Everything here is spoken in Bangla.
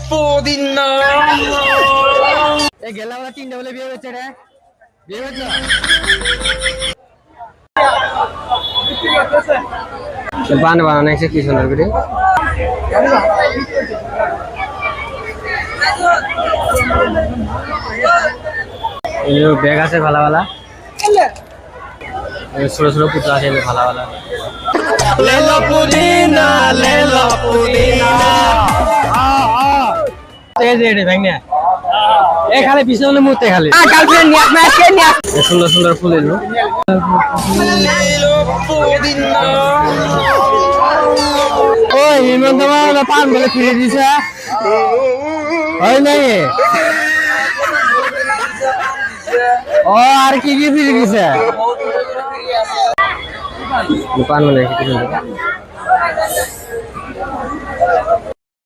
পুদিনা এ গেলা বলে 3টা বলে বিয়ে হচ্ছে রে বিয়ে হচ্ছে বান বানানো আছে কি সুন্দর করে এই ব্যাগ আছে ভালো ভালো ছোট ছোট পুতুল আছে ভালো ভালো লেলো পুদিনা এই যে রে ভাই না এ খালি পিছনে মুতে খালি গার্লফ্রেন্ড নিয়ে আপনি আজকে নিয়ে সুন্দর সুন্দর ফুল এলো লেলো পুদিনা ওই হিমন্ত মামা পান বলে ফিরে দিছে হয় নাই ও আর কি কি ফিরে দিছে পান মানে কি